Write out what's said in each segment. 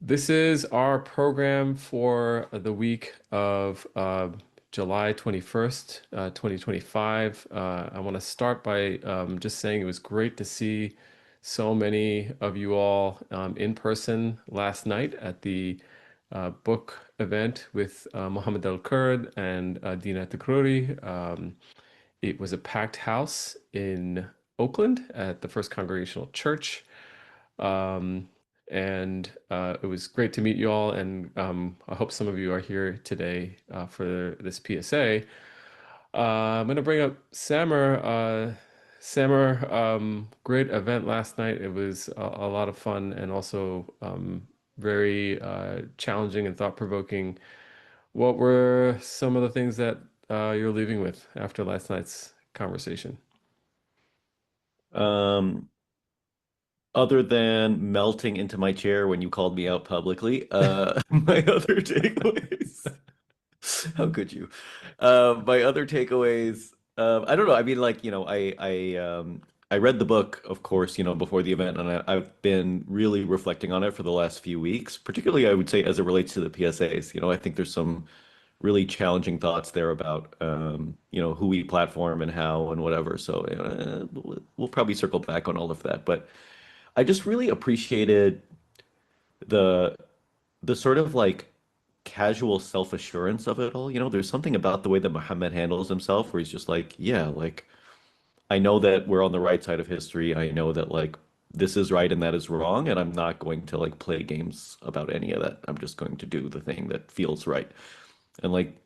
This is our program for the week of July 21st, 2025. I want to start by just saying it was great to see so many of you all in person last night at the book event with Mohammed El-Kurd and Dina Takruri. It was a packed house in Oakland at the First Congregational Church. Um, and it was great to meet you all. And I hope some of you are here today for this PSA. I'm going to bring up Samer. Samer, great event last night. It was a lot of fun and also very challenging and thought-provoking. What were some of the things that you're leaving with after last night's conversation? Um, Other than melting into my chair when you called me out publicly, my other takeaways. How could you? My other takeaways. I don't know. I mean, like, I read the book, of course, before the event, and I've been really reflecting on it for the last few weeks, particularly, I would say, as it relates to the PSAs. I think there's some really challenging thoughts there about, who we platform and how and whatever. So we'll probably circle back on all of that, but. I just really appreciated the the sort of like casual self-assurance of it all. There's something about the way that Muhammad handles himself where he's just like, yeah, like I know that we're on the right side of history. I know that like this is right and that is wrong, and I'm not going to like play games about any of that. I'm just going to do the thing that feels right. And like,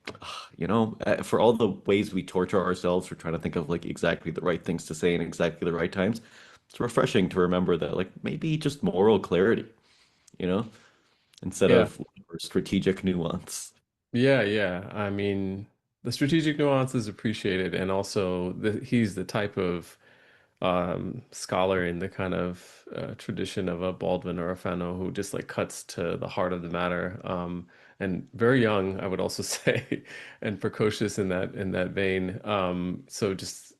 for all the ways we torture ourselves for trying to think of like exactly the right things to say in exactly the right times, it's refreshing to remember that like maybe just moral clarity, you know, instead Yeah. of strategic nuance. Yeah. I mean, the strategic nuance is appreciated, and also he's the type of scholar in the kind of tradition of a Baldwin or a Fano who just like cuts to the heart of the matter. And very young, I would also say, and precocious in that vein. So just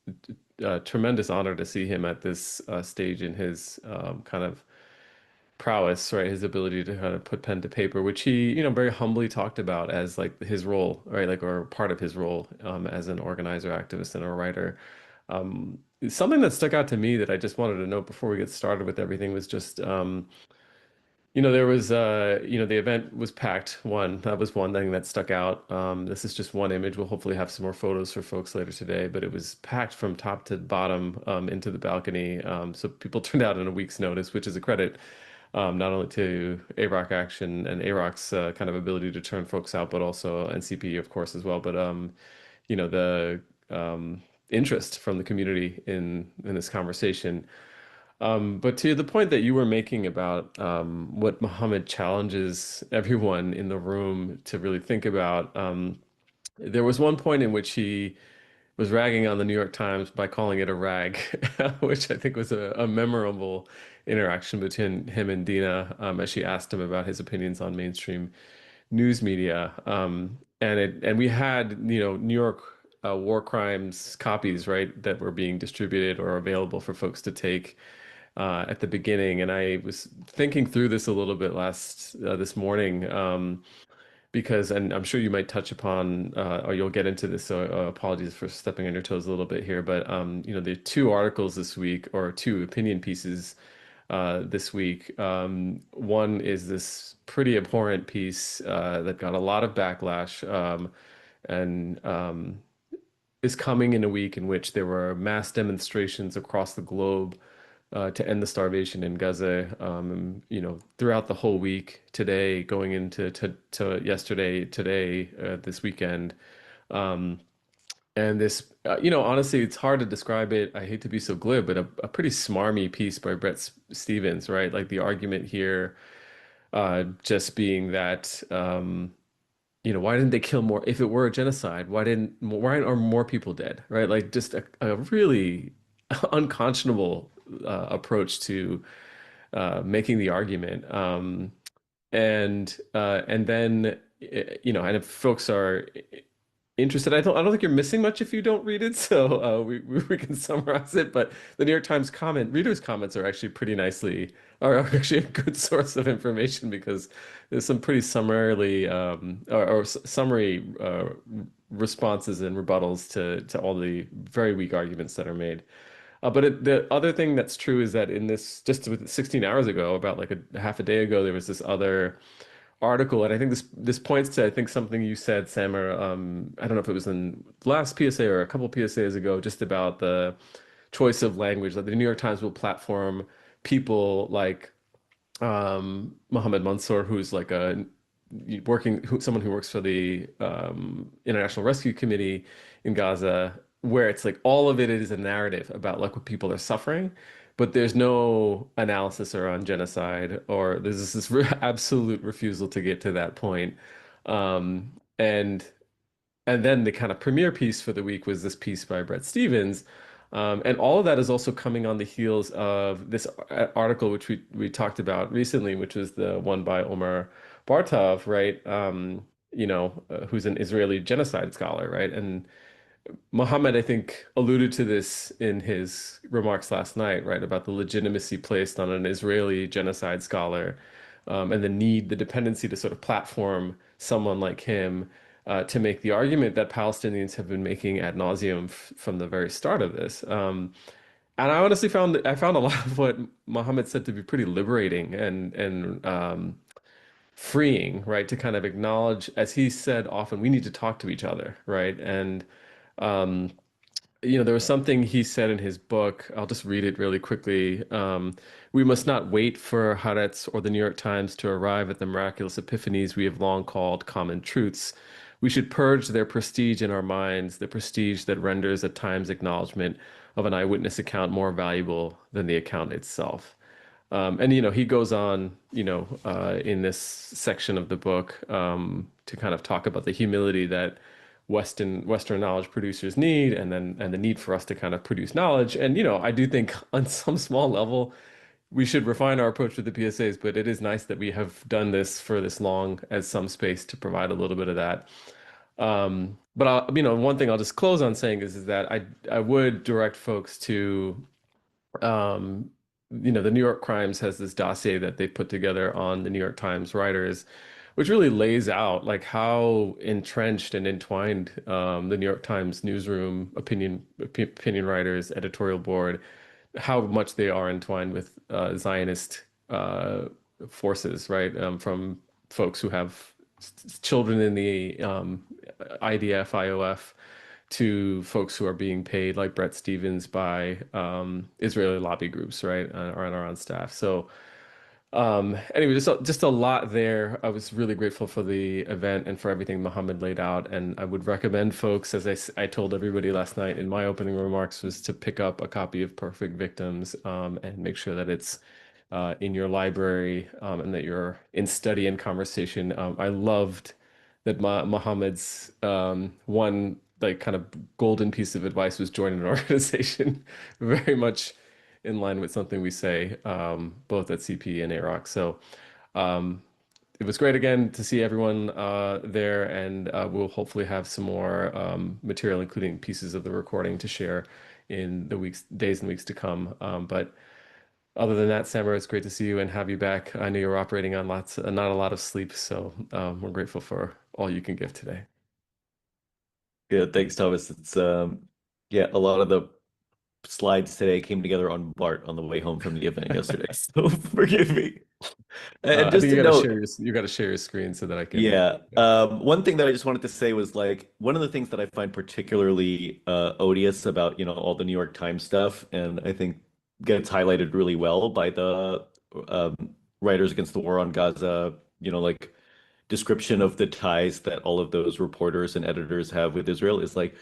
tremendous honor to see him at this stage in his kind of prowess, right? His ability to kind of put pen to paper, which he, very humbly talked about as like his role, right? Like, or part of his role as an organizer, activist, and a writer. Something that stuck out to me that I just wanted to note before we get started with everything was just, there was, the event was packed. That was one thing that stuck out. This is just one image. We'll hopefully have some more photos for folks later today, but it was packed from top to bottom into the balcony. So people turned out in a week's notice, which is a credit not only to AROC Action and AROC's kind of ability to turn folks out, but also NCP, of course, as well. But the interest from the community in this conversation. But to the point that you were making about what Muhammad challenges everyone in the room to really think about, there was one point in which he was ragging on the New York Times by calling it a rag, which I think was a memorable interaction between him and Dina as she asked him about his opinions on mainstream news media. And we had, New York war crimes copies, right, that were being distributed or available for folks to take at the beginning. And I was thinking through this a little bit this morning. Because, and I'm sure you might touch upon, or you'll get into this, so apologies for stepping on your toes a little bit here, but the two articles this week, or two opinion pieces this week. One is this pretty abhorrent piece that got a lot of backlash, and is coming in a week in which there were mass demonstrations across the globe to end the starvation in Gaza, throughout the whole week, today, going into to yesterday, today, this weekend. Um, and this, honestly, it's hard to describe it. I hate to be so glib, but a pretty smarmy piece by Stevens, right? Like the argument here, just being that, why didn't they kill more? If it were a genocide, why are more people dead, right? Like just a really unconscionable approach to making the argument. And then and if folks are interested. I don't think you're missing much if you don't read it, so we can summarize it. But the New York Times readers' comments are actually pretty nicely are actually a good source of information because there's some pretty summary responses and rebuttals to all the very weak arguments that are made. The other thing that's true is that in this just 16 hours ago, about like a half a day ago, there was this other article, and I think this points to I think something you said, Samer. I don't know if it was in last PSA or a couple PSAs ago, just about the choice of language. Like the New York Times will platform people like Mohammed Mansour, who's like someone who works for the International Rescue Committee in Gaza, where it's like all of it is a narrative about like what people are suffering, but there's no analysis around genocide, or there's this absolute refusal to get to that point. Um, and and then the kind of premiere piece for the week was this piece by Bret Stephens. And all of that is also coming on the heels of this article, which we talked about recently, which was the one by Omar Bartov, right? Who's an Israeli genocide scholar, right? And Mohammed, I think, alluded to this in his remarks last night, right, about the legitimacy placed on an Israeli genocide scholar, and the dependency to sort of platform someone like him to make the argument that Palestinians have been making ad nauseum from the very start of this. And I honestly found a lot of what Mohammed said to be pretty liberating and freeing, right, to kind of acknowledge, as he said often, we need to talk to each other, right, and um, there was something he said in his book. I'll just read it really quickly. We must not wait for Haaretz or the New York Times to arrive at the miraculous epiphanies we have long called common truths. We should purge their prestige in our minds, the prestige that renders at times acknowledgement of an eyewitness account more valuable than the account itself. And he goes on, in this section of the book, to kind of talk about the humility that Western knowledge producers need, and the need for us to kind of produce knowledge. And I do think on some small level we should refine our approach with the PSAs, but it is nice that we have done this for this long as some space to provide a little bit of that. One thing I'll just close on saying is that I would direct folks to um, the New York Crimes has this dossier that they put together on the New York Times writers, which really lays out like how entrenched and entwined the New York Times newsroom, opinion writers, editorial board, how much they are entwined with Zionist forces, right? From folks who have children in the IDF, IOF, to folks who are being paid, like Bret Stephens, by Israeli lobby groups, right, or on our own staff. So anyway, just a lot there. I was really grateful for the event and for everything Mohammed laid out, and I would recommend folks, as I told everybody last night in my opening remarks, was to pick up a copy of Perfect Victims, and make sure that it's in your library, and that you're in study and conversation. I loved that Mohammed's one like kind of golden piece of advice was join an organization, very much in line with something we say both at CP and AROC. So um, it was great again to see everyone there, and we'll hopefully have some more material, including pieces of the recording, to share in the days and weeks to come. But other than that, Samara, it's great to see you and have you back. I know you're operating on not a lot of sleep, so we're grateful for all you can give today. Yeah, thanks, Thomas. It's yeah, a lot of the slides today came together on Bart on the way home from the event yesterday. So forgive me. And I just think to note, you got to share your screen so that I can. yeah, one thing that I just wanted to say was like one of the things that I find particularly odious about, all the New York Times stuff, and I think gets highlighted really well by the um, Writers Against the War on Gaza, like description of the ties that all of those reporters and editors have with Israel is like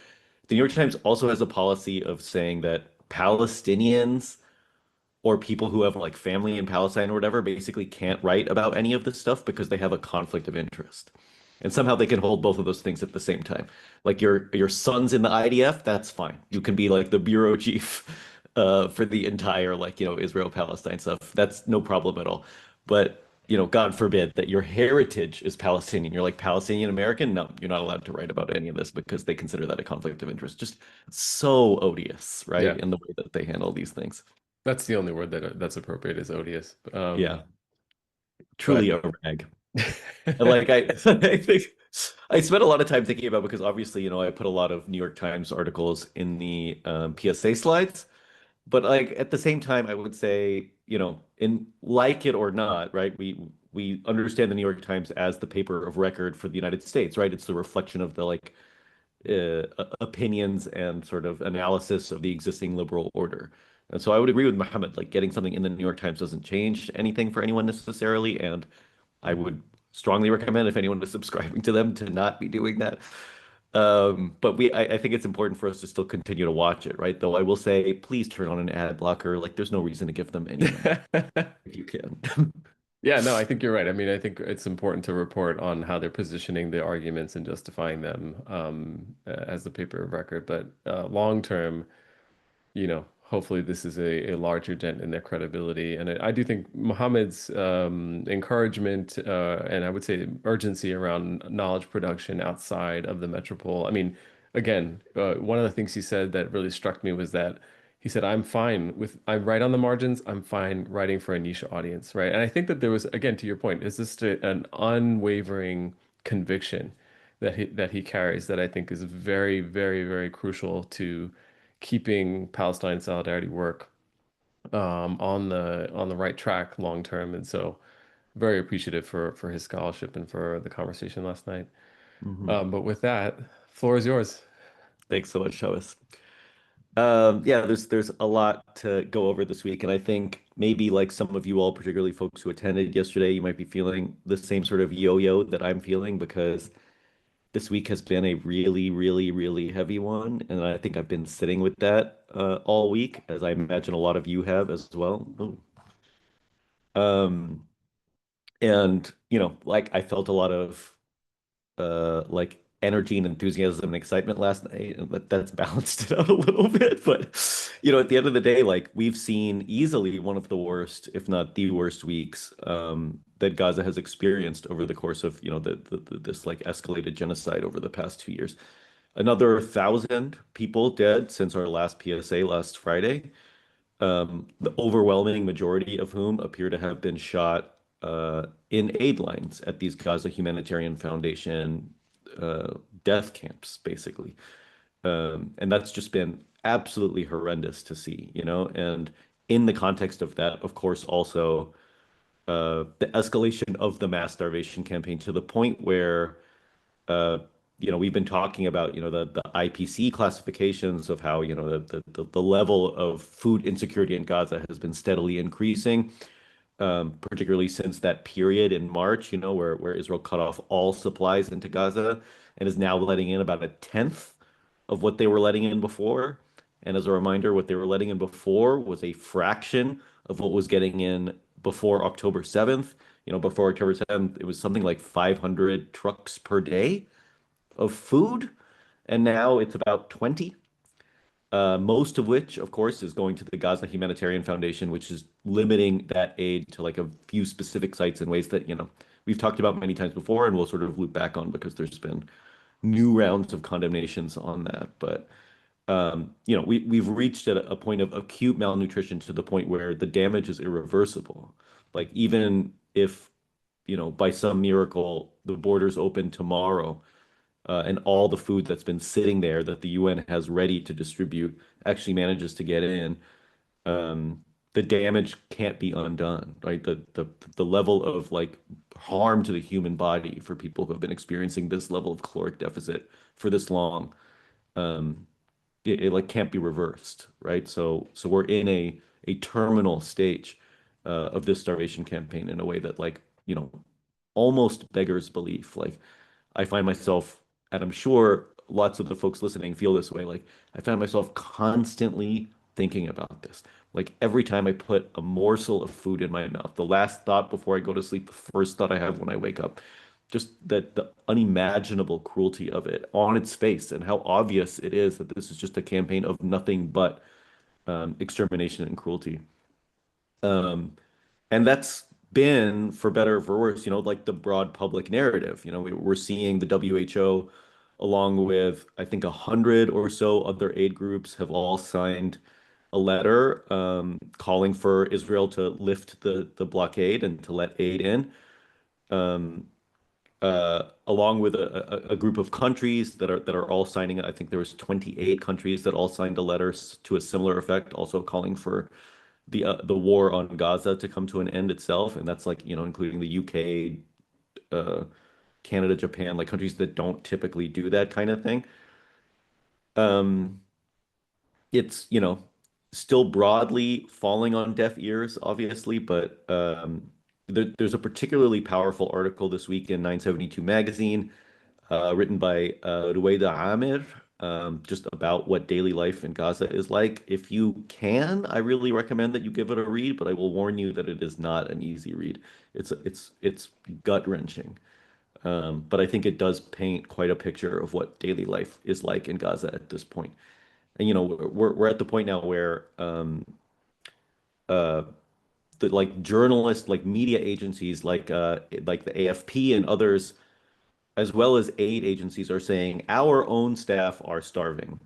the New York Times also has a policy of saying that Palestinians or people who have like family in Palestine or whatever basically can't write about any of this stuff because they have a conflict of interest. And somehow they can hold both of those things at the same time. Like your son's in the IDF, that's fine. You can be like the bureau chief for the entire like, Israel Palestine stuff. That's no problem at all. But God forbid that your heritage is Palestinian. You're like Palestinian American. No, you're not allowed to write about any of this because they consider that a conflict of interest. Just so odious, right? Yeah, In the way that they handle these things. that's the only word that's appropriate is odious. Yeah, truly But a rag. And like I think I spent a lot of time thinking about because obviously, I put a lot of New York Times articles in the PSA slides. But like at the same time, I would say, in like it or not, right? We understand the New York Times as the paper of record for the United States, right? It's the reflection of the like opinions and sort of analysis of the existing liberal order. And so I would agree with Mohammed, like getting something in the New York Times doesn't change anything for anyone necessarily. And I would strongly recommend if anyone is subscribing to them to not be doing that. But I think it's important for us to still continue to watch it, right? Though I will say, please turn on an ad blocker. Like, there's no reason to give them any money if you can. yeah, no, I think you're right. I mean, I think it's important to report on how they're positioning the arguments and justifying them as the paper of record. But long term, hopefully this is a larger dent in their credibility. And I do think Muhammad's encouragement and I would say urgency around knowledge production outside of the metropole. I mean, again, one of the things he said that really struck me was that he said, I write on the margins, I'm fine writing for a niche audience, right? And I think that there was, again, to your point, is this an unwavering conviction that he carries that I think is very, very, very crucial to keeping Palestine solidarity work on the right track long term. And so very appreciative for his scholarship and for the conversation last night. Mhm. But with that, floor is yours. Thanks so much, Shoas. Yeah, there's a lot to go over this week, and I think maybe like some of you all, particularly folks who attended yesterday, you might be feeling the same sort of yo-yo that I'm feeling because this week has been a really, really, really heavy one, and I think I've been sitting with that all week, as I imagine a lot of you have as well. Ooh. Um, and like I felt a lot of like energy and enthusiasm and excitement last night, and that's balanced it out a little bit. But at the end of the day, like we've seen easily one of the worst, if not the worst weeks that Gaza has experienced over the course of this like escalated genocide over the past 2 years. Another 1,000 people dead since our last PSA last Friday. The overwhelming majority of whom appear to have been shot in aid lines at these Gaza Humanitarian Foundation uh, death camps, basically. And that's just been absolutely horrendous to see, And in the context of that, of course, also the escalation of the mass starvation campaign to the point where uh, we've been talking about, the IPC classifications of how, the level of food insecurity in Gaza has been steadily increasing, particularly since that period in March, where Israel cut off all supplies into Gaza and is now letting in about a tenth of what they were letting in before. And as a reminder, what they were letting in before was a fraction of what was getting in before October 7th. Before October 7th, it was something like 500 trucks per day of food, and now it's about 20. Most of which, of course, is going to the Gaza Humanitarian Foundation, which is limiting that aid to like a few specific sites in ways that, we've talked about many times before, and we'll sort of loop back on because there's been new rounds of condemnations on that. But we've reached at a point of acute malnutrition to the point where the damage is irreversible. Like even if, by some miracle, the borders open tomorrow, and all the food that's been sitting there that the UN has ready to distribute actually manages to get in, the damage can't be undone, right? The level of like harm to the human body for people who have been experiencing this level of caloric deficit for this long, um, it like can't be reversed, right? So we're in a terminal stage of this starvation campaign in a way that like, almost beggars belief. Like I find myself, and I'm sure lots of the folks listening feel this way, like I find myself constantly thinking about this. Like every time I put a morsel of food in my mouth, the last thought before I go to sleep, the first thought I have when I wake up, just that the unimaginable cruelty of it on its face and how obvious it is that this is just a campaign of nothing but extermination and cruelty. Um, and been, for better or for worse, like the broad public narrative. We're seeing the WHO, along with I think 100 or so other aid groups, have all signed a letter calling for Israel to lift the blockade and to let aid in. Um, Along with a group of countries that are all signing it. I think there was 28 countries that all signed a letter to a similar effect, also calling for the war on Gaza to come to an end itself, and that's like including the UK, uh, Canada, Japan, like countries that don't typically do that kind of thing. Um, it's still broadly falling on deaf ears, obviously, but there's a particularly powerful article this week in 972 magazine, written by Ruwaida Amir, just about what daily life in Gaza is like. If you can, I really recommend that you give it a read, but I will warn you that it is not an easy read. It's gut-wrenching. But I think it does paint quite a picture of what daily life is like in Gaza at this point. And we're at the point now where uh, the like journalists, like media agencies, like the AFP and others, as well as aid agencies, are saying our own staff are starving.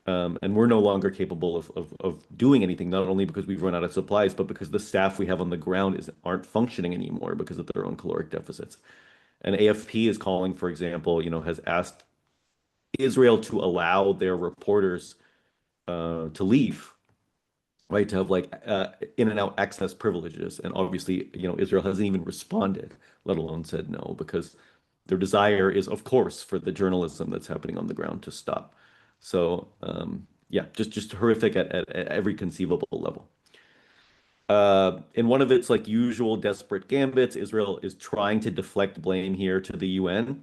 And we're no longer capable of doing anything, not only because we've run out of supplies, but because the staff we have on the ground aren't functioning anymore because of their own caloric deficits. And AFP is calling, for example, has asked Israel to allow their reporters to leave, right? To have like in and out access privileges. And obviously, Israel hasn't even responded, let alone said no, because their desire is, of course, for the journalism that's happening on the ground to stop. So, yeah, just horrific at every conceivable level. In one of its like usual desperate gambits, Israel is trying to deflect blame here to the UN.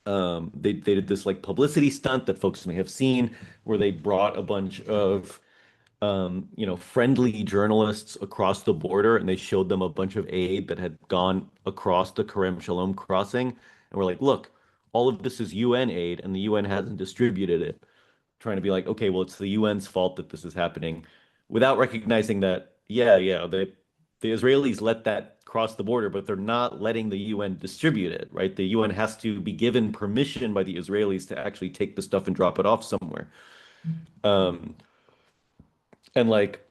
They did this like publicity stunt that folks may have seen, where they brought a bunch of friendly journalists across the border, and they showed them a bunch of aid that had gone across the Kerem Shalom crossing, and we're like, look, all of this is UN aid, and the UN hasn't distributed it. Trying to be like, okay, well, it's the UN's fault that this is happening, without recognizing that, yeah, the Israelis let that cross the border, but they're not letting the UN distribute it, right? The UN has to be given permission by the Israelis to actually take the stuff and drop it off somewhere. Um, and like,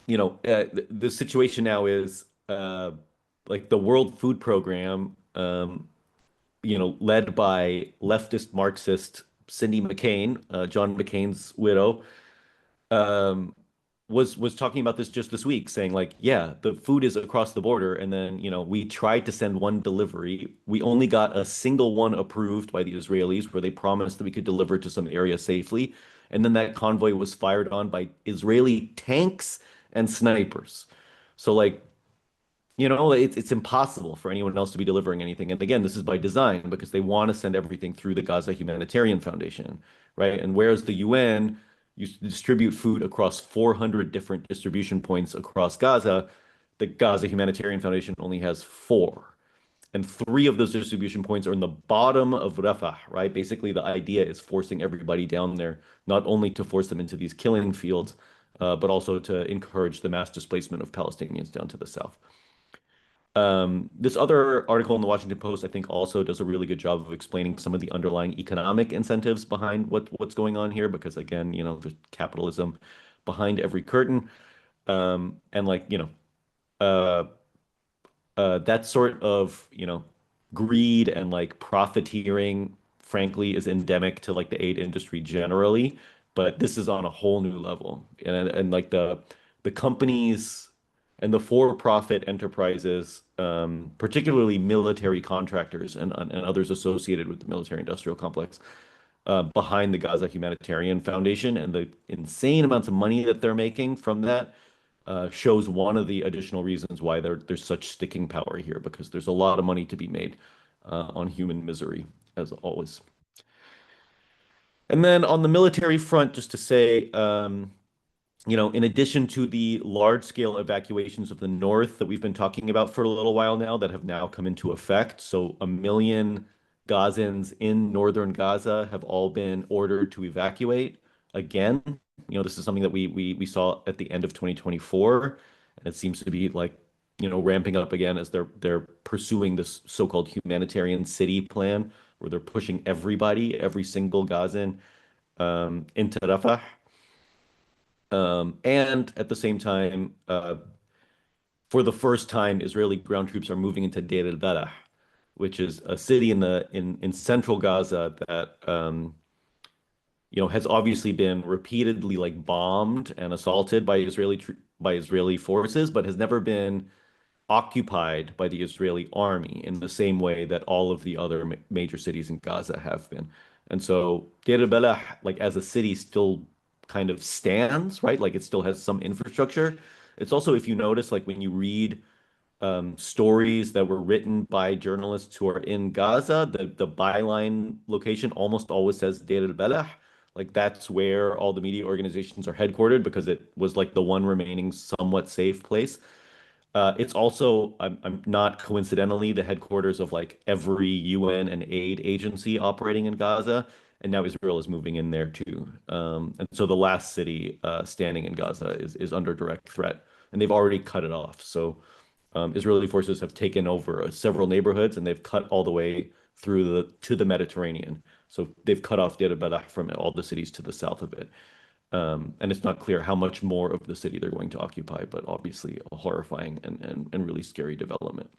the situation now is like the World Food Program, led by leftist Marxist Cindy McCain, John McCain's widow, um, was talking about this just this week, saying like, yeah, the food is across the border, and then we tried to send one delivery. We only got a single one approved by the Israelis, where they promised that we could deliver to some area safely, and then that convoy was fired on by Israeli tanks and snipers. So like, it's impossible for anyone else to be delivering anything. And again, this is by design because they want to send everything through the Gaza Humanitarian Foundation, right? And whereas the UN used to distribute food across 400 different distribution points across Gaza, the Gaza Humanitarian Foundation only has four. And three of those distribution points are in the bottom of Rafah, right? Basically, the idea is forcing everybody down there, not only to force them into these killing fields, but also to encourage the mass displacement of Palestinians down to the south. This other article in the Washington Post, I think, also does a really good job of explaining some of the underlying economic incentives behind what's going on here, because again, there's capitalism behind every curtain. And like, uh, that sort of, greed and like profiteering, frankly, is endemic to like the aid industry generally, but this is on a whole new level. And like the companies and the for-profit enterprises, particularly military contractors and others associated with the military-industrial complex, behind the Gaza Humanitarian Foundation, and the insane amounts of money that they're making from that, shows one of the additional reasons why there's such sticking power here, because there's a lot of money to be made on human misery, as always. And then on the military front, just to say, in addition to the large-scale evacuations of the north that we've been talking about for a little while now, that have now come into effect, so 1 million Gazans in northern Gaza have all been ordered to evacuate again. This is something that we saw at the end of 2024, and it seems to be like ramping up again as they're pursuing this so-called humanitarian city plan, where they're pushing everybody, every single Gazan, into Rafah. And at the same time, for the first time, Israeli ground troops are moving into Deir al-Balah, which is a city in central Gaza that has obviously been repeatedly like bombed and assaulted by Israeli forces, but has never been occupied by the Israeli army in the same way that all of the other major cities in Gaza have been. And so Deir al-Balah, like as a city, still kind of stands, right? Like it still has some infrastructure. It's also, if you notice, like when you read stories that were written by journalists who are in Gaza, the byline location almost always says Deir al-Balah. Like that's where all the media organizations are headquartered because it was like the one remaining somewhat safe place. It's also, I'm not coincidentally, the headquarters of like every UN and aid agency operating in Gaza. And now Israel is moving in there too. And so the last city standing in Gaza is under direct threat, and they've already cut it off. So Israeli forces have taken over several neighborhoods, and they've cut all the way through to the Mediterranean. So they've cut off Deir al-Balah from all the cities to the south of it. And it's not clear how much more of the city they're going to occupy, but obviously a horrifying and really scary development.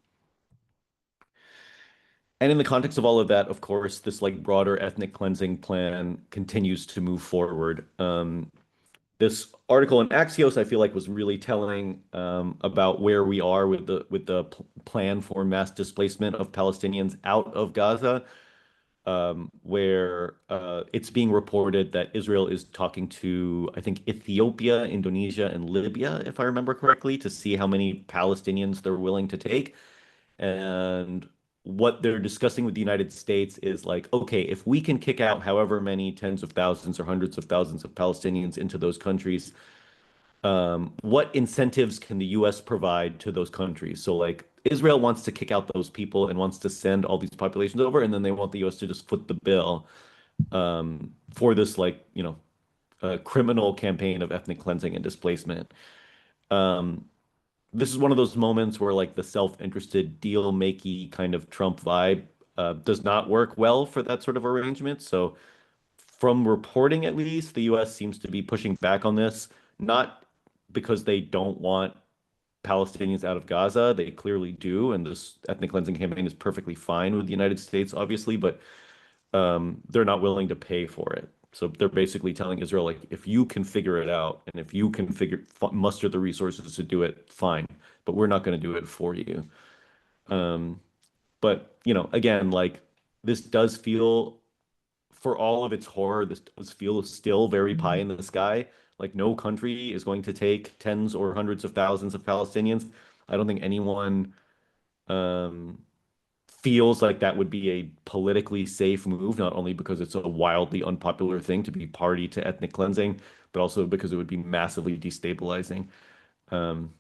And in the context of all of that, of course, this like broader ethnic cleansing plan continues to move forward. This article in Axios, I feel like, was really telling about where we are with the plan for mass displacement of Palestinians out of Gaza, where it's being reported that Israel is talking to, I think, Ethiopia, Indonesia, and Libya, if I remember correctly, to see how many Palestinians they're willing to take. And what they're discussing with the United States is like, okay, if we can kick out however many tens of thousands or hundreds of thousands of Palestinians into those countries, what incentives can the US provide to those countries? So, like, Israel wants to kick out those people and wants to send all these populations over, and then they want the US to just foot the bill for this, like, criminal campaign of ethnic cleansing and displacement. Um, this is one of those moments where, like, the self-interested, deal-makey kind of Trump vibe does not work well for that sort of arrangement. So, from reporting at least, the US seems to be pushing back on this, not because they don't want Palestinians out of Gaza. They clearly do, and this ethnic cleansing campaign is perfectly fine with the United States, obviously, but they're not willing to pay for it. So they're basically telling Israel, like, if you can figure it out, and if you can muster the resources to do it, fine, but we're not going to do it for you. Um, but again, like this does feel, for all of its horror, this does feel still very pie in the sky. Like no country is going to take tens or hundreds of thousands of Palestinians. I don't think anyone um, feels like that would be a politically safe move, not only because it's a wildly unpopular thing to be party to ethnic cleansing, but also because it would be massively destabilizing. Um,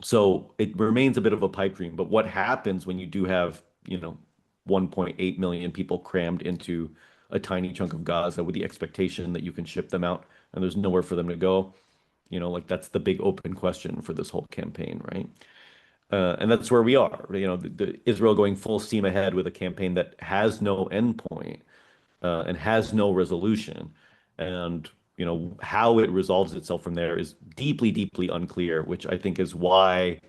so it remains a bit of a pipe dream. But what happens when you do have, 1.8 million people crammed into a tiny chunk of Gaza with the expectation that you can ship them out and there's nowhere for them to go? Like that's the big open question for this whole campaign, right? And that's where we are. The Israel going full steam ahead with a campaign that has no endpoint and has no resolution. And how it resolves itself from there is deeply, deeply unclear, which I think is why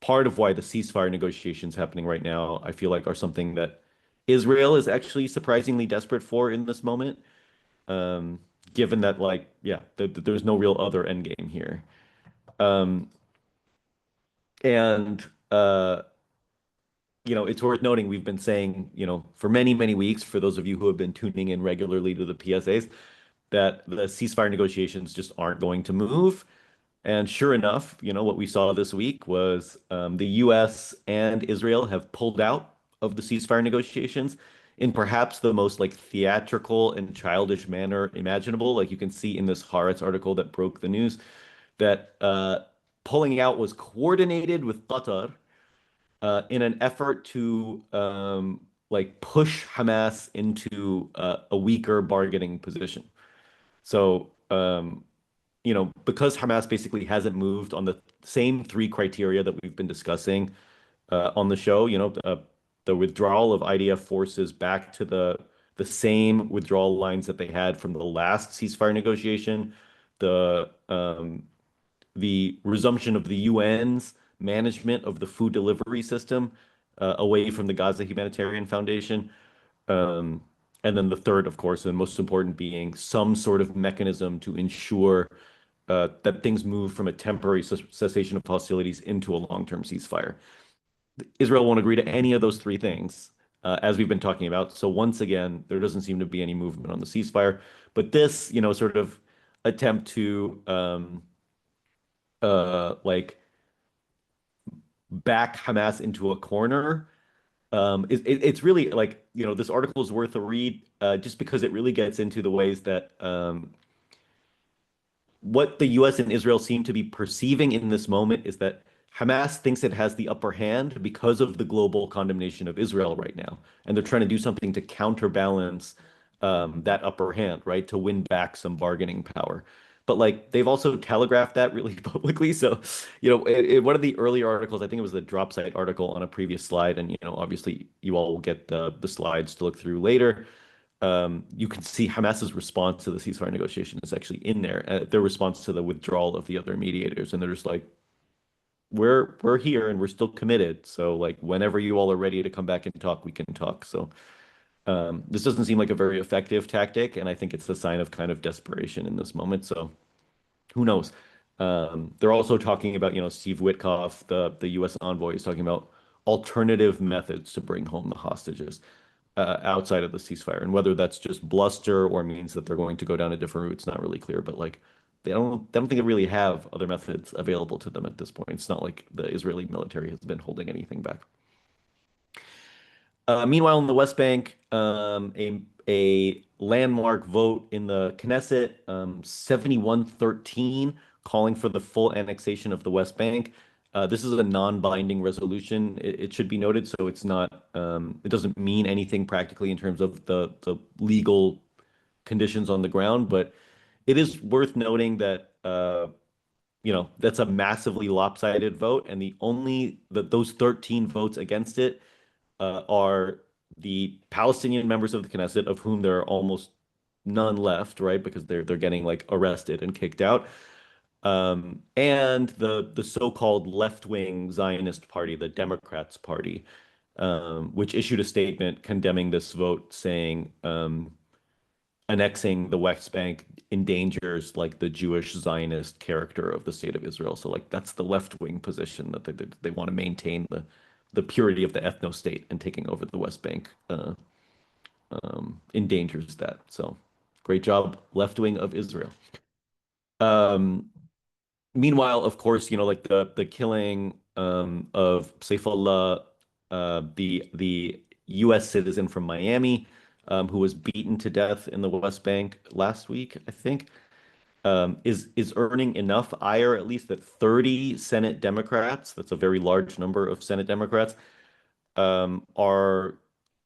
part of why the ceasefire negotiations happening right now, I feel like are something that Israel is actually surprisingly desperate for in this moment, um, given that like, yeah, there's no real other end game here. Um, and it's worth noting we've been saying, for many, many weeks, for those of you who have been tuning in regularly to the PSAs, that the ceasefire negotiations just aren't going to move. And sure enough, what we saw this week was the US and Israel have pulled out of the ceasefire negotiations in perhaps the most like theatrical and childish manner imaginable. Like you can see in this Haaretz article that broke the news that pulling out was coordinated with Qatar in an effort to like push Hamas into a weaker bargaining position. So because Hamas basically hasn't moved on the same three criteria that we've been discussing on the show, the withdrawal of IDF forces back to the same withdrawal lines that they had from the last ceasefire negotiation, the resumption of the UN's management of the food delivery system away from the Gaza Humanitarian Foundation. Um, and then the third, of course, and most important being some sort of mechanism to ensure that things move from a temporary cessation of hostilities into a long-term ceasefire. Israel won't agree to any of those three things, as we've been talking about. So once again, there doesn't seem to be any movement on the ceasefire. But this, sort of attempt to like back Hamas into a corner. It's really like, this article is worth a read just because it really gets into the ways that what the US and Israel seem to be perceiving in this moment is that Hamas thinks it has the upper hand because of the global condemnation of Israel right now. And they're trying to do something to counterbalance that upper hand, right? To win back some bargaining power. But like they've also telegraphed that really publicly. So, in one of the earlier articles, I think it was the drop site article on a previous slide, and obviously you all will get the slides to look through later. You can see Hamas's response to the ceasefire negotiation is actually in there. Their response to the withdrawal of the other mediators, and they're just like, "We're here and we're still committed. So like, whenever you all are ready to come back and talk, we can talk." So this doesn't seem like a very effective tactic, and I think it's a sign of kind of desperation in this moment. So who knows? They're also talking about, Steve Witkoff, the U.S. envoy, is talking about alternative methods to bring home the hostages outside of the ceasefire, and whether that's just bluster or means that they're going to go down a different route, it's not really clear. But like, they don't think they really have other methods available to them at this point. It's not like the Israeli military has been holding anything back. Meanwhile, in the West Bank, a landmark vote in the Knesset, 71-13, calling for the full annexation of the West Bank. This is a non-binding resolution. It should be noted, so it doesn't mean anything practically in terms of the legal conditions on the ground, but it is worth noting that that's a massively lopsided vote, and those 13 votes against it are the Palestinian members of the Knesset, of whom there are almost none left, right? Because they're getting like arrested and kicked out. And the so-called left-wing Zionist party, the Democrats Party, which issued a statement condemning this vote, saying annexing the West Bank endangers like the Jewish Zionist character of the state of Israel. So like that's the left-wing position that they want to maintain the purity of the ethno-state, and taking over the West Bank endangers that. So great job, left wing of Israel. Um, Meanwhile, of course, like the killing of Saifullah, the U.S. citizen from Miami, who was beaten to death in the West Bank last week, I think, is earning enough ire, at least that 30 Senate Democrats, that's a very large number of Senate Democrats, are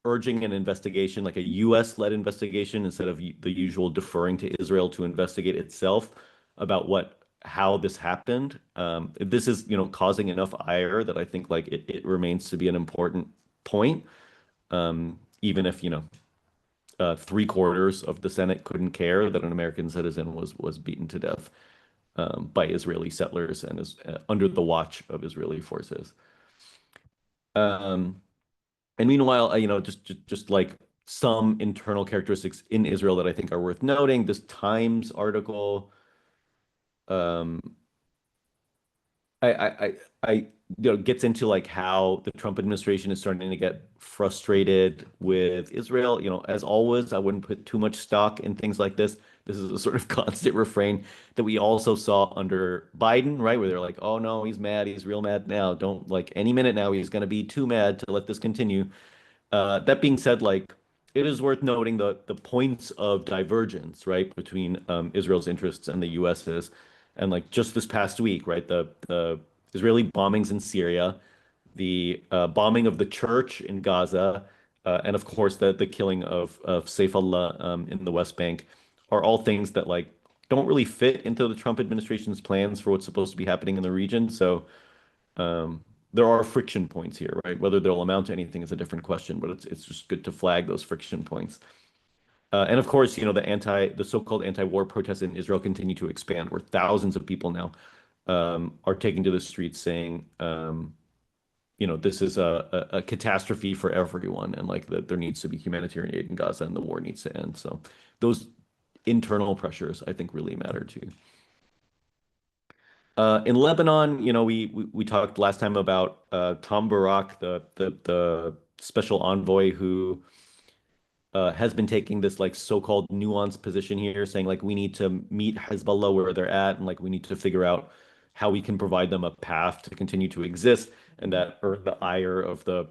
urging an investigation, like a U.S.-led investigation, instead of the usual deferring to Israel to investigate itself about how this happened. This is, causing enough ire that I think like it remains to be an important point, even if, three-quarters of the Senate couldn't care that an American citizen was beaten to death by Israeli settlers and is under the watch of Israeli forces. Um, and meanwhile, just like some internal characteristics in Israel that I think are worth noting, this Times article, um, I gets into like how the Trump administration is starting to get frustrated with Israel. As always, I wouldn't put too much stock in things like this. This is a sort of constant refrain that we also saw under Biden, right? Where they're like, "Oh no, he's mad. He's real mad now. Don't like any minute now he's going to be too mad to let this continue." That being said, like it is worth noting the points of divergence, right, between Israel's interests and the US's. And like just this past week, right, the Israeli bombings in Syria, the bombing of the church in Gaza, and of course the killing of Saifullah in the West Bank are all things that like don't really fit into the Trump administration's plans for what's supposed to be happening in the region. So there are friction points here, right? Whether they'll amount to anything is a different question, but it's just good to flag those friction points. And of course, the so-called anti-war protests in Israel continue to expand, where thousands of people now are taking to the streets saying, this is a catastrophe for everyone, and like that there needs to be humanitarian aid in Gaza, and the war needs to end. So those internal pressures, I think, really matter too. In Lebanon, we talked last time about Tom Barak, the special envoy who has been taking this like so-called nuanced position here, saying like we need to meet Hezbollah where they're at, and like we need to figure out how we can provide them a path to continue to exist, and that earned the ire of the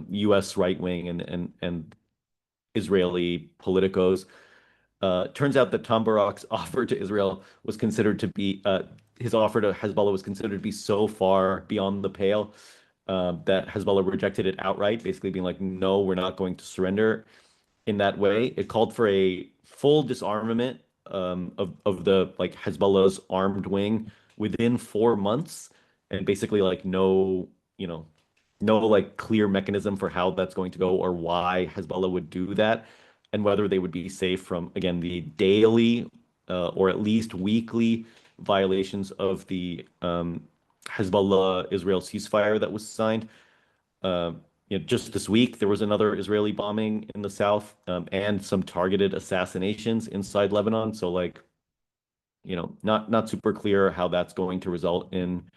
U.S. right wing and Israeli politicos. Turns out that Tom Barak's offer to Israel was considered to be his offer to Hezbollah was considered to be so far beyond the pale that Hezbollah rejected it outright, basically being like, "No, we're not going to surrender." In that way. It called for a full disarmament of the like Hezbollah's armed wing within 4 months, and basically like no like clear mechanism for how that's going to go or why Hezbollah would do that, and whether they would be safe from again the daily or at least weekly violations of the Hezbollah Israel ceasefire that was signed. Uh, just this week, there was another Israeli bombing in the south, and some targeted assassinations inside Lebanon. So, like, not super clear how that's going to result in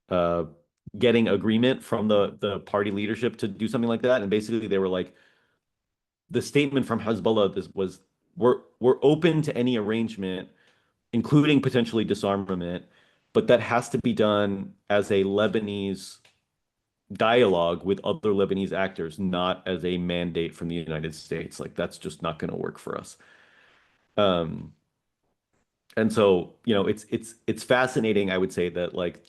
uh, getting agreement from the party leadership to do something like that. And basically, they were like, the statement from Hezbollah this was, we're open to any arrangement, including potentially disarmament, but that has to be done as a Lebanese dialogue with other Lebanese actors, not as a mandate from the United States. Like that's just not going to work for us. Um, and so, it's fascinating, I would say that like,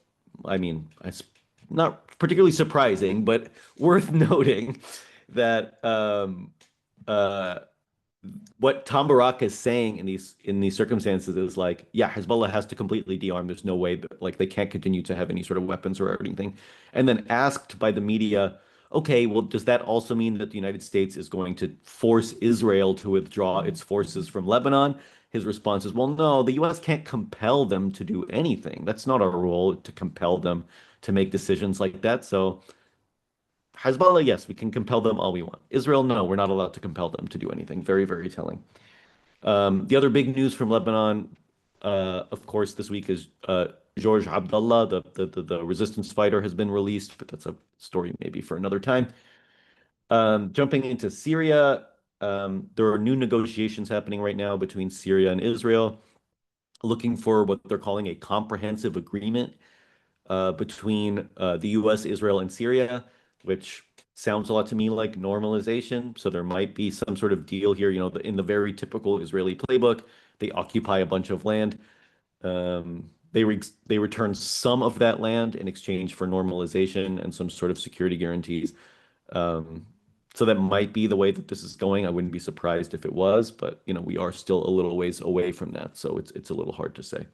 I mean, it's not particularly surprising, but worth noting that uh, what Tom Barak is saying in these circumstances is like, yeah, Hezbollah has to completely dearm. There's no way that like they can't continue to have any sort of weapons or anything. And then asked by the media, okay, well, does that also mean that the United States is going to force Israel to withdraw its forces from Lebanon? His response is, well, no, the U.S. can't compel them to do anything. That's not our role to compel them to make decisions like that. So Hezbollah, yes, we can compel them all we want. Israel, no, we're not allowed to compel them to do anything. Very, very telling. The other big news from Lebanon, of course, this week is George Abdullah, the resistance fighter, has been released, but that's a story maybe for another time. Jumping into Syria, there are new negotiations happening right now between Syria and Israel, looking for what they're calling a comprehensive agreement between the US, Israel, and Syria, which sounds a lot to me like normalization. So there might be some sort of deal here. In the very typical Israeli playbook, they occupy a bunch of land. They return some of that land in exchange for normalization and some sort of security guarantees. Um, so that might be the way that this is going. I wouldn't be surprised if it was, but we are still a little ways away from that, so it's a little hard to say.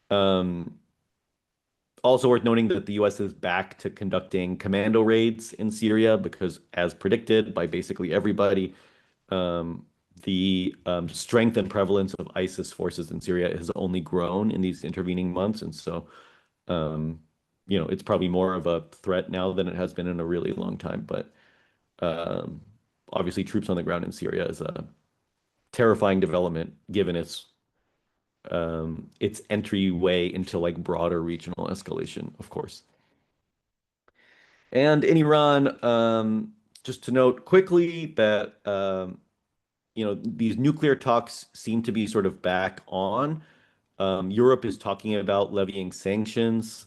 Um, Also worth noting that the US is back to conducting commando raids in Syria because, as predicted by basically everybody, um, the strength and prevalence of ISIS forces in Syria has only grown in these intervening months. And so, um, it's probably more of a threat now than it has been in a really long time. But um, obviously, troops on the ground in Syria is a terrifying development given its entryway into like broader regional escalation, of course. And in Iran, just to note quickly that these nuclear talks seem to be sort of back on. Europe is talking about levying sanctions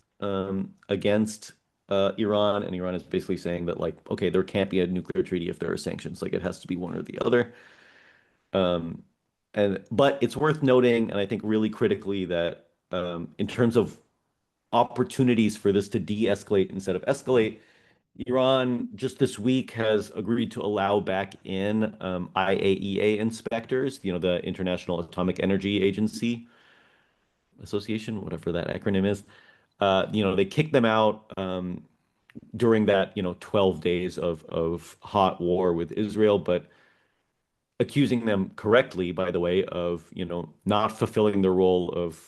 against Iran, and Iran is basically saying that like, okay, there can't be a nuclear treaty if there are sanctions. Like it has to be one or the other. Um, but it's worth noting, and I think really critically, that in terms of opportunities for this to de-escalate instead of escalate, Iran just this week has agreed to allow back in IAEA inspectors, the International Atomic Energy Agency Association, whatever that acronym is. They kicked them out during that, 12 days of hot war with Israel, but accusing them correctly, by the way, of, not fulfilling their role of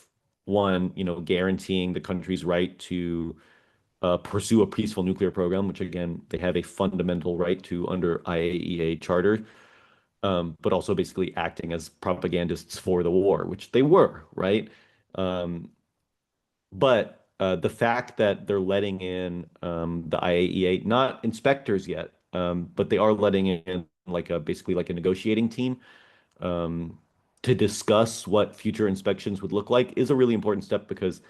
one, guaranteeing the country's right to pursue a peaceful nuclear program, which again, they have a fundamental right to under IAEA charter, but also basically acting as propagandists for the war, which they were, right? Um, but the fact that they're letting in the IAEA, not inspectors yet, but they are letting in like basically like a negotiating team um, to discuss what future inspections would look like is a really important step because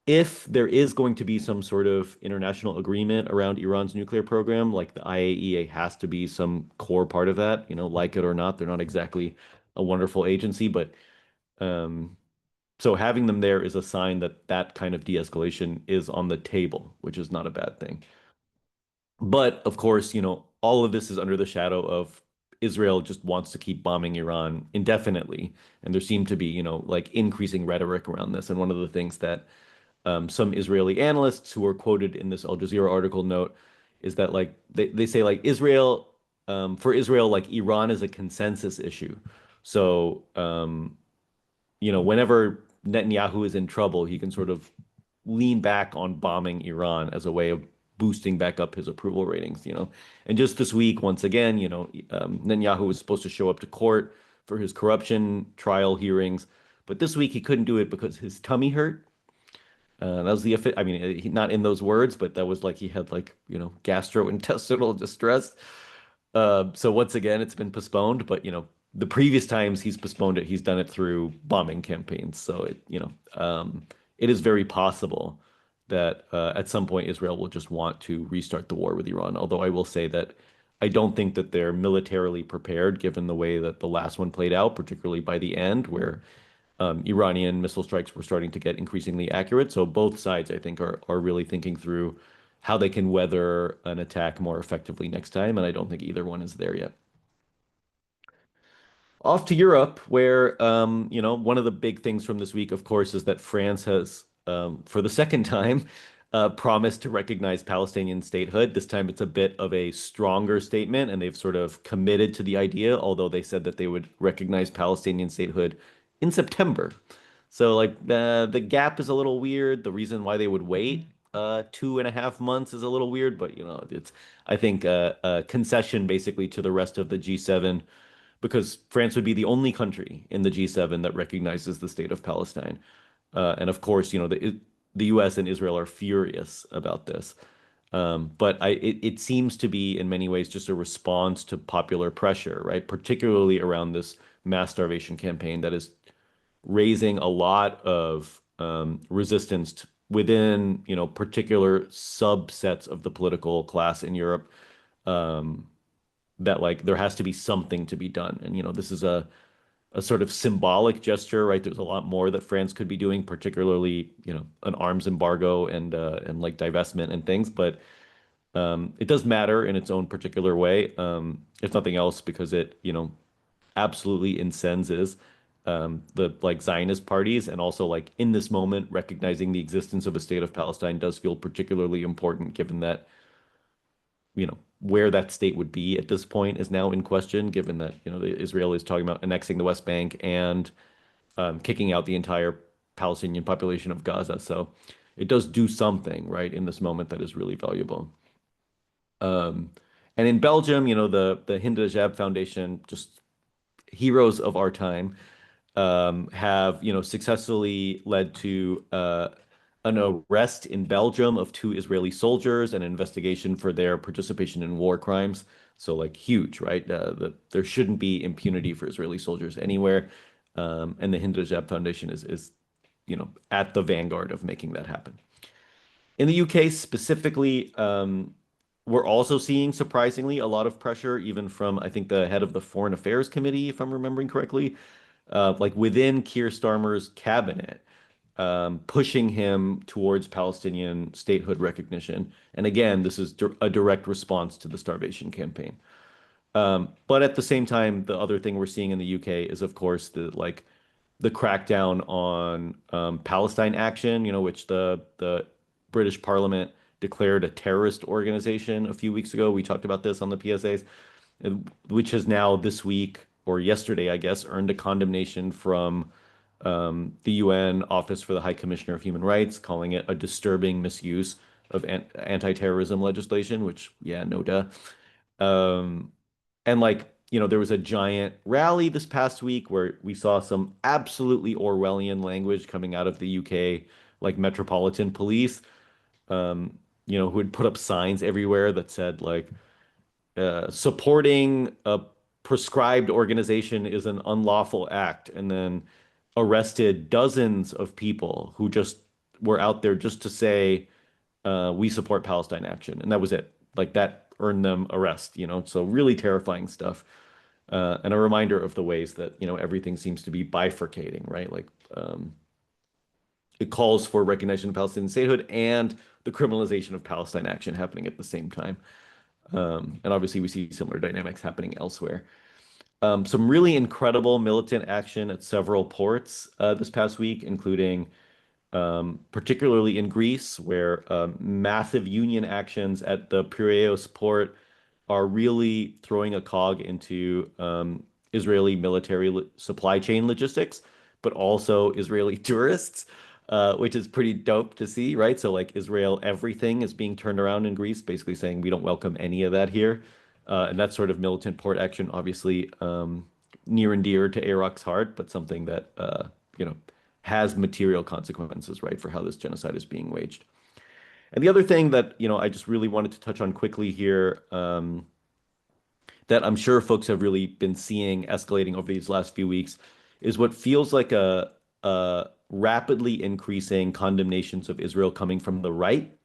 if there is going to be some sort of international agreement around Iran's nuclear program, like the IAEA has to be some core part of that, like it or not, they're not exactly a wonderful agency, but um, so having them there is a sign that that kind of de-escalation is on the table, which is not a bad thing. But of course, all of this is under the shadow of Israel just wants to keep bombing Iran indefinitely. And there seemed to be, like increasing rhetoric around this. And one of the things that some Israeli analysts who were quoted in this Al Jazeera article note is that like they say like Israel for Israel like Iran is a consensus issue. So whenever Netanyahu is in trouble, he can sort of lean back on bombing Iran as a way of boosting back up his approval ratings. And just this week, once again, Netanyahu was supposed to show up to court for his corruption trial hearings, but this week he couldn't do it because his tummy hurt. That was I mean, not in those words, but that was like he had like, gastrointestinal distress. So once again, it's been postponed, but the previous times he's postponed it, he's done it through bombing campaigns. So it is very possible that at some point Israel will just want to restart the war with Iran. Although I will say that I don't think that they're militarily prepared, given the way that the last one played out, particularly by the end, where Iranian missile strikes were starting to get increasingly accurate. So both sides, I think, are really thinking through how they can weather an attack more effectively next time, and I don't think either one is there yet. Off to Europe, where one of the big things from this week, of course, is that France has, for the second time, promised to recognize Palestinian statehood. This time, it's a bit of a stronger statement, and they've sort of committed to the idea, although they said that they would recognize Palestinian statehood in September. So, like the gap is a little weird. The reason why they would wait 2.5 months is a little weird, but it's I think a concession basically to the rest of the G7 because France would be the only country in the G7 that recognizes the state of Palestine. And of course, the US and Israel are furious about this. But it seems to be in many ways just a response to popular pressure, right? Particularly around this mass starvation campaign that is raising a lot of resistance within, particular subsets of the political class in Europe. Um, that like there has to be something to be done. And this is a sort of symbolic gesture, right? There's a lot more that France could be doing, particularly, an arms embargo and like divestment and things, but it does matter in its own particular way. If nothing else, because it, absolutely incenses the like Zionist parties and also like in this moment recognizing the existence of a state of Palestine does feel particularly important given that where that state would be at this point is now in question, given that, Israel is talking about annexing the West Bank and kicking out the entire Palestinian population of Gaza. So it does do something, right, in this moment that is really valuable. Um, and in Belgium, the Hinda Jab Foundation, just heroes of our time, have successfully led to an arrest in Belgium of two Israeli soldiers and an investigation for their participation in war crimes. So like huge, right? There shouldn't be impunity for Israeli soldiers anywhere, and the Hindu Rajab Foundation is at the vanguard of making that happen. In the UK specifically, we're also seeing surprisingly a lot of pressure, even from I think the head of the Foreign Affairs Committee, if I'm remembering correctly, like within Keir Starmer's cabinet, pushing him towards Palestinian statehood recognition. And again, this is a direct response to the starvation campaign. But at the same time, the other thing we're seeing in the UK is, of course, the crackdown on Palestine Action, which the British Parliament declared a terrorist organization a few weeks ago. We talked about this on the PSAs, which has now this week or yesterday, I guess, earned a condemnation from the UN Office for the High Commissioner of Human Rights, calling it a disturbing misuse of anti-terrorism legislation, which, yeah, no duh. Um, and there was a giant rally this past week where we saw some absolutely Orwellian language coming out of the UK, like Metropolitan Police, who would put up signs everywhere that said supporting a prescribed organization is an unlawful act, and then arrested dozens of people who just were out there just to say, we support Palestine Action. And that was it. Like that earned them arrest. So really terrifying stuff. And a reminder of the ways that, everything seems to be bifurcating, right? It calls for recognition of Palestinian statehood and the criminalization of Palestine Action happening at the same time. And obviously, we see similar dynamics happening elsewhere. Some really incredible militant action at several ports this past week, including particularly in Greece, where massive union actions at the Piraeus port are really throwing a cog into Israeli military supply chain logistics, but also Israeli tourists, which is pretty dope to see, right? So, like Israel, everything is being turned around in Greece, basically saying we don't welcome any of that here. And that sort of militant port action, obviously, near and dear to Iraq's heart, but something that, has material consequences, right, for how this genocide is being waged. And the other thing that, I just really wanted to touch on quickly here, that I'm sure folks have really been seeing escalating over these last few weeks, is what feels like a rapidly increasing condemnations of Israel coming from the right.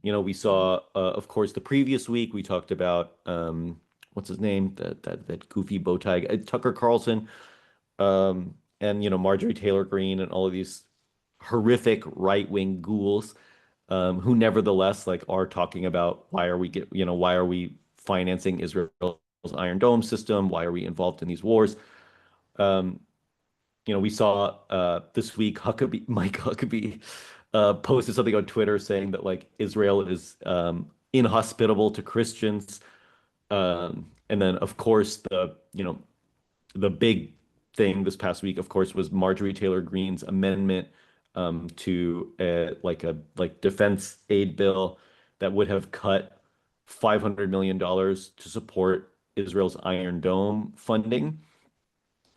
We saw, of course, the previous week we talked about what's his name, that goofy bow tie, Tucker Carlson, and Marjorie Taylor Greene and all of these horrific right-wing ghouls, who nevertheless are talking about why are we financing Israel's Iron Dome system? Why are we involved in these wars? Um, we saw this week Mike Huckabee posted something on Twitter saying that Israel is inhospitable to Christians. And then of course the big thing this past week, of course, was Marjorie Taylor Greene's amendment to a defense aid bill that would have cut $500 million to support Israel's Iron Dome funding.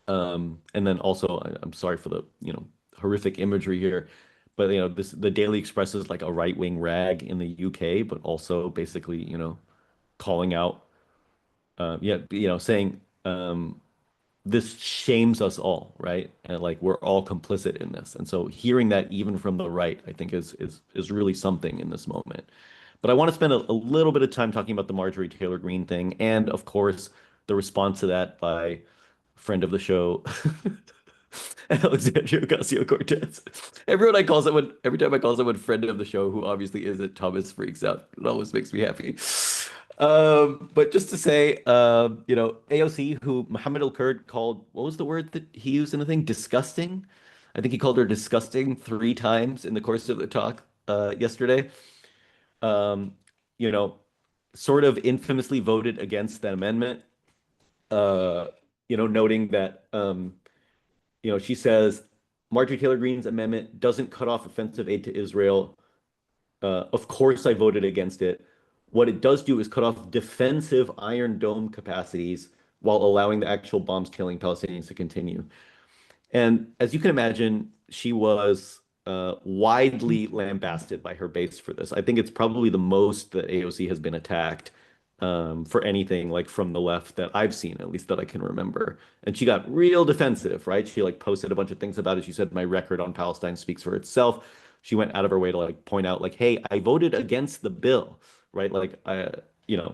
And then also, I'm sorry for the horrific imagery here, but the Daily Express is like a right-wing rag in the UK, but also basically calling out, saying this shames us all, right? And we're all complicit in this. And so hearing that even from the right, I think is really something in this moment. But I want to spend a little bit of time talking about the Marjorie Taylor Greene thing, and of course the response to that by friend of the show, Alexandria Ocasio-Cortez. Every time I call someone friend of the show, who obviously isn't, Thomas freaks out. It always makes me happy. But just to say, AOC, who Mohammed Al-Kurd called, what was the word that he used in the thing? Disgusting. I think he called her disgusting 3 times in the course of the talk yesterday. Um, you know, Sort of infamously voted against that amendment. Noting that she says Marjorie Taylor Greene's amendment doesn't cut off offensive aid to Israel. Of course, I voted against it. What it does do is cut off defensive Iron Dome capacities while allowing the actual bombs killing Palestinians to continue. And as you can imagine, she was widely lambasted by her base for this. I think it's probably the most that AOC has been attacked for anything from the left that I've seen, at least that I can remember. And she got real defensive, right? She posted a bunch of things about it. She said, "My record on Palestine speaks for itself." She went out of her way to point out "Hey, I voted against the bill," right?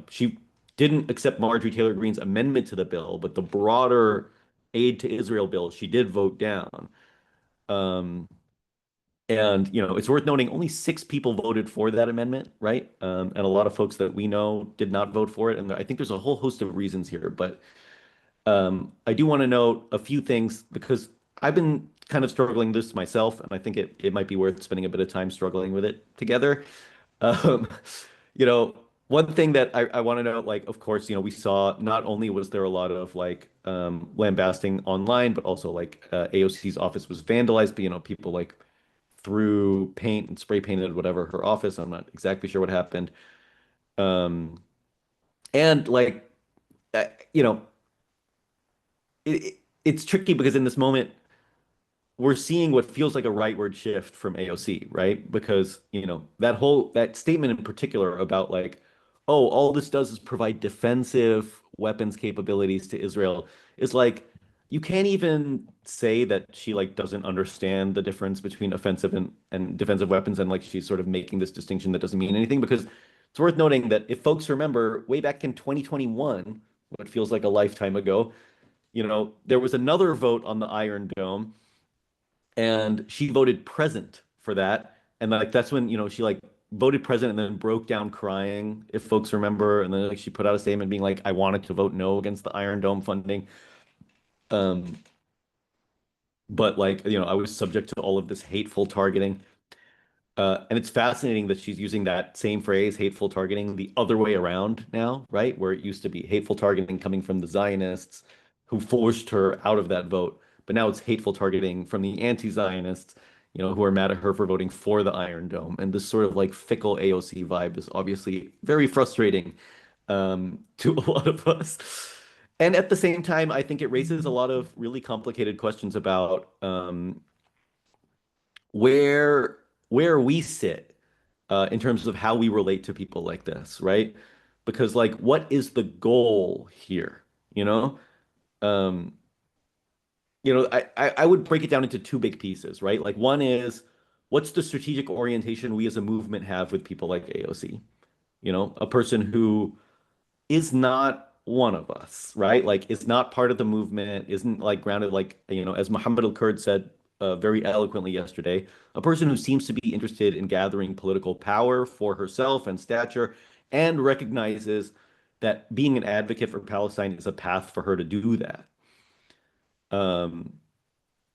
She didn't accept Marjorie Taylor Greene's amendment to the bill, but the broader aid to Israel bill, she did vote down. Um, And, it's worth noting only 6 people voted for that amendment, right? And a lot of folks that we know did not vote for it. And I think there's a whole host of reasons here. But I do want to note a few things because I've been kind of struggling this myself, and I think it might be worth spending a bit of time struggling with it together. Um, one thing that I want to note, like, of course, we saw not only was there a lot of like lambasting online, but also like AOC's office was vandalized, but people like threw paint and spray painted whatever her office. I'm not exactly sure what happened. Um, and like, uh, you know, it's tricky because in this moment, we're seeing what feels like a rightward shift from AOC, right? Because, that statement in particular about like, oh, all this does is provide defensive weapons capabilities to Israel is like you can't even say that she like doesn't understand the difference between offensive and defensive weapons and like she's sort of making this distinction that doesn't mean anything because it's worth noting that if folks remember way back in 2021, what feels like a lifetime ago, there was another vote on the Iron Dome and she voted present for that. And like that's when, she like voted present and then broke down crying, if folks remember. And then like she put out a statement being like, I wanted to vote no against the Iron Dome funding. Um, but like, I was subject to all of this hateful targeting. And it's fascinating that she's using that same phrase, hateful targeting, the other way around now, right? Where it used to be hateful targeting coming from the Zionists who forced her out of that vote. But now it's hateful targeting from the anti-Zionists, who are mad at her for voting for the Iron Dome. And this sort of like fickle AOC vibe is obviously very frustrating to a lot of us. And at the same time, I think it raises a lot of really complicated questions about where where we sit in terms of how we relate to people like this, right? Because like, what is the goal here? You know, um, I would break it down into two big pieces, right? Like one is what's the strategic orientation we as a movement have with people like AOC? A person who is not one of us, right? Like is not part of the movement, isn't like grounded, like, as Muhammad al-Kurd said very eloquently yesterday, a person who seems to be interested in gathering political power for herself and stature and recognizes that being an advocate for Palestine is a path for her to do that. Um,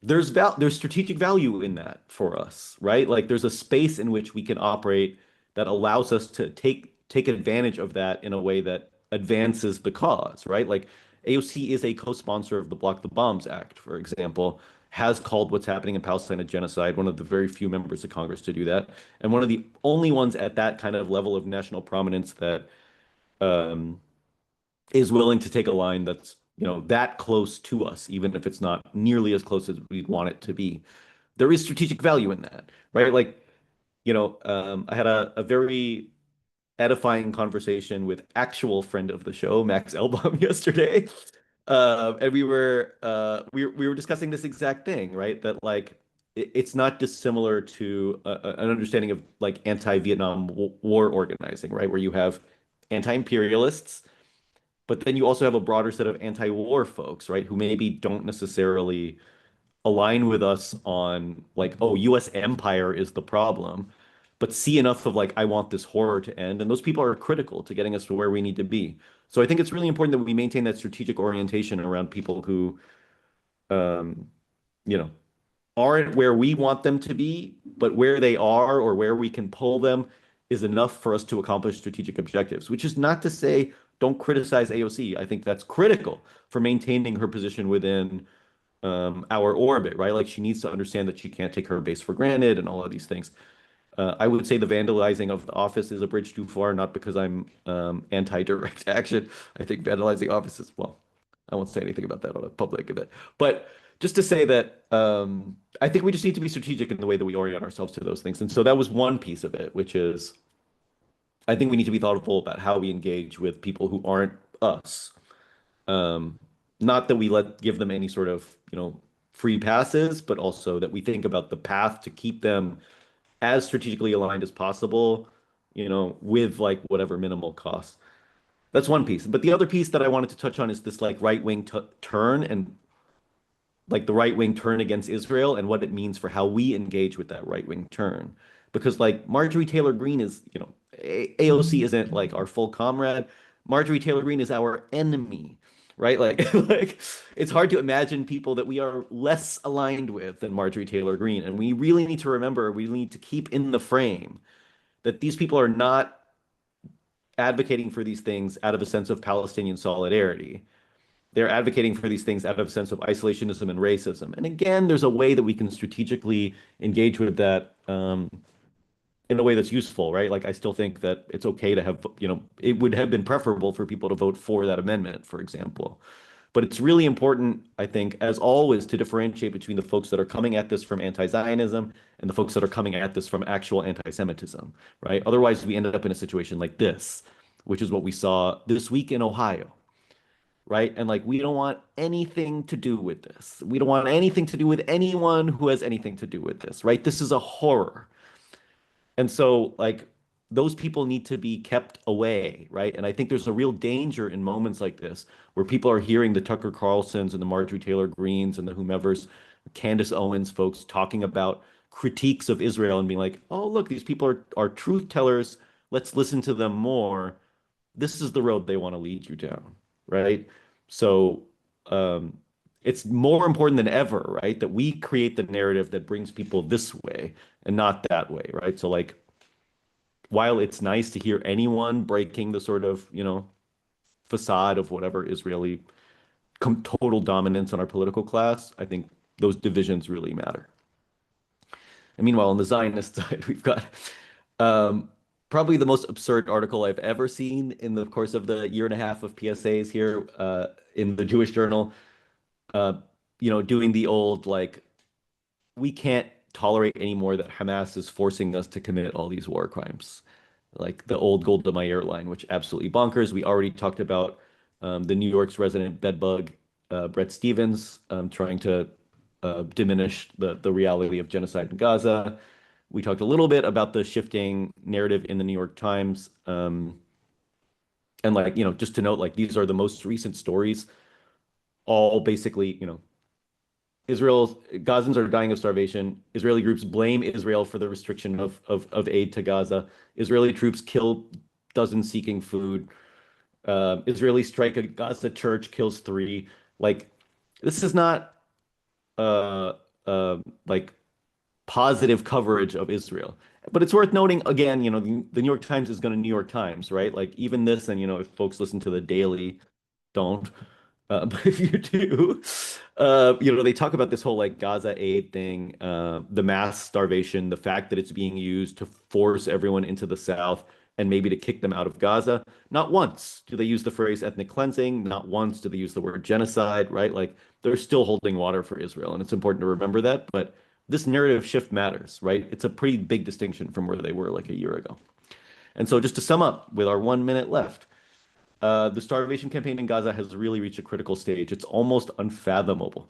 there's strategic value in that for us, right? Like there's a space in which we can operate that allows us to take advantage of that in a way that advances the cause, right? Like AOC is a co-sponsor of the Block the Bombs Act, for example, has called what's happening in Palestine a genocide, one of the very few members of Congress to do that, and one of the only ones at that kind of level of national prominence that um, is willing to take a line that's, that close to us, even if it's not nearly as close as we'd want it to be. There is strategic value in that, right? Like, I had a very edifying conversation with actual friend of the show, Max Elbaum, yesterday. And we were discussing this exact thing, right? That like it's not dissimilar to an understanding of like anti-Vietnam War organizing, right? Where you have anti-imperialists but then you also have a broader set of anti-war folks, right, who maybe don't necessarily align with us on like, oh, US empire is the problem, but see enough of like, I want this horror to end. And those people are critical to getting us to where we need to be. So I think it's really important that we maintain that strategic orientation around people who, um, you know, aren't where we want them to be, but where they are or where we can pull them is enough for us to accomplish strategic objectives, which is not to say don't criticize AOC. I think that's critical for maintaining her position within our orbit, right? Like she needs to understand that she can't take her base for granted and all of these things. I would say the vandalizing of the office is a bridge too far, not because I'm anti-direct action. I think vandalizing offices, well, I won't say anything about that on a public event. But just to say that I think we just need to be strategic in the way that we orient ourselves to those things. And so that was one piece of it, which is I think we need to be thoughtful about how we engage with people who aren't us. Um, Not that we give them any sort of, free passes, but also that we think about the path to keep them as strategically aligned as possible, with like whatever minimal costs. That's one piece. But the other piece that I wanted to touch on is this like right wing turn. And like the right wing turn against Israel and what it means for how we engage with that right wing turn. Because like Marjorie Taylor Greene is, AOC isn't like our full comrade. Marjorie Taylor Greene is our enemy, right? Like, like it's hard to imagine people that we are less aligned with than Marjorie Taylor Greene. And we really need to remember, we need to keep in the frame that these people are not advocating for these things out of a sense of Palestinian solidarity. They're advocating for these things out of a sense of isolationism and racism. And again, there's a way that we can strategically engage with that in a way that's useful, right? Like I still think that it's okay to have, it would have been preferable for people to vote for that amendment, for example. But it's really important, I think, as always, to differentiate between the folks that are coming at this from anti-Zionism and the folks that are coming at this from actual anti-Semitism, right? Otherwise, we ended up in a situation like this, which is what we saw this week in Ohio, right? And like, we don't want anything to do with this. We don't want anything to do with anyone who has anything to do with this, right? This is a horror. And so, like, those people need to be kept away, right? And I think there's a real danger in moments like this where people are hearing the Tucker Carlsons and the Marjorie Taylor Greenes and the whomevers, Candace Owens folks talking about critiques of Israel and being like, oh, look, these people are truth tellers. Let's listen to them more. This is the road they want to lead you down, right? So um, it's more important than ever, right, that we create the narrative that brings people this way and not that way, right? So like, while it's nice to hear anyone breaking the sort of, facade of whatever Israeli total dominance on our political class, I think those divisions really matter. And meanwhile, on the Zionist side, we've got um, probably the most absurd article I've ever seen in the course of the year and a half of PSAs here in the Jewish Journal. Uh, doing the old like, we can't tolerate anymore that Hamas is forcing us to commit all these war crimes, like the old Golda Meir line, which absolutely bonkers. We already talked about the New York's resident bedbug, Brett Stevens, trying to diminish the reality of genocide in Gaza. We talked a little bit about the shifting narrative in the New York Times. And like, just to note, like these are the most recent stories, all basically, Israel's Gazans are dying of starvation. Israeli groups blame Israel for the restriction of aid to Gaza. Israeli troops kill dozens seeking food. Israeli strike at Gaza church, kills three. Like, this is not uh, like positive coverage of Israel. But it's worth noting again, the New York Times is going to New York Times, right? Like even this, and if folks listen to the Daily, don't. But if you do, they talk about this whole like Gaza aid thing, the mass starvation, the fact that it's being used to force everyone into the South and maybe to kick them out of Gaza. Not once do they use the phrase ethnic cleansing. Not once do they use the word genocide, right? Like they're still holding water for Israel. And it's important to remember that. But this narrative shift matters, right? It's a pretty big distinction from where they were like a year ago. And so just to sum up with our 1 minute left, the starvation campaign in Gaza has really reached a critical stage. It's almost unfathomable.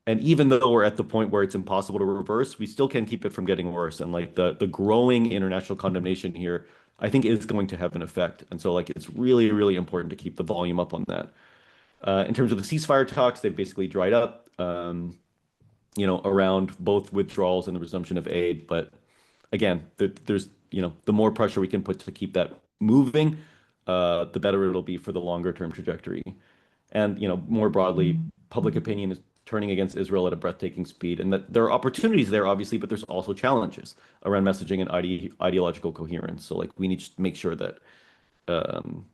And even though we're at the point where it's impossible to reverse, we still can keep it from getting worse. And like the growing international condemnation here, I think is going to have an effect. And so like it's really, really important to keep the volume up on that. In terms of the ceasefire talks, they've basically dried up, around both withdrawals and the resumption of aid. But again, there's, the more pressure we can put to keep that moving, the better it'll be for the longer term trajectory. And, more broadly, public opinion is turning against Israel at a breathtaking speed. And that there are opportunities there, obviously, but there's also challenges around messaging and ideological coherence. So, like, we need to make sure that um,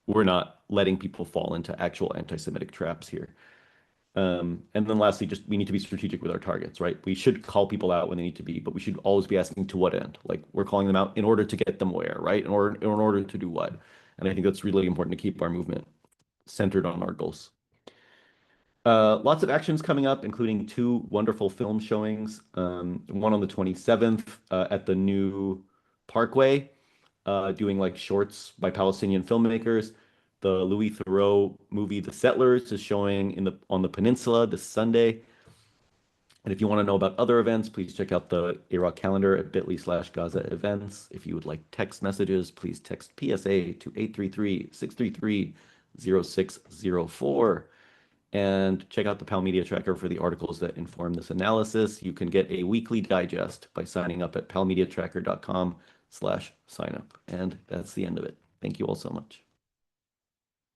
we're not letting people fall into actual anti-Semitic traps here. And then lastly, just we need to be strategic with our targets, right? We should call people out when they need to be, but we should always be asking to what end? Like we're calling them out in order to get them where, right? In order to do what? And I think that's really important to keep our movement centered on our goals. Lots of actions coming up, including two wonderful film showings. One on the 27th at the new Parkway, doing like shorts by Palestinian filmmakers. The Louis Theroux movie The Settlers is showing on the peninsula this Sunday. And if you want to know about other events, please check out the AROC calendar at bit.ly/Gaza events. If you would like text messages, please text PSA to 833-633-0604. And check out the Pal Media Tracker for the articles that inform this analysis. You can get a weekly digest by signing up at palmediatracker.com/signup. And that's the end of it. Thank you all so much.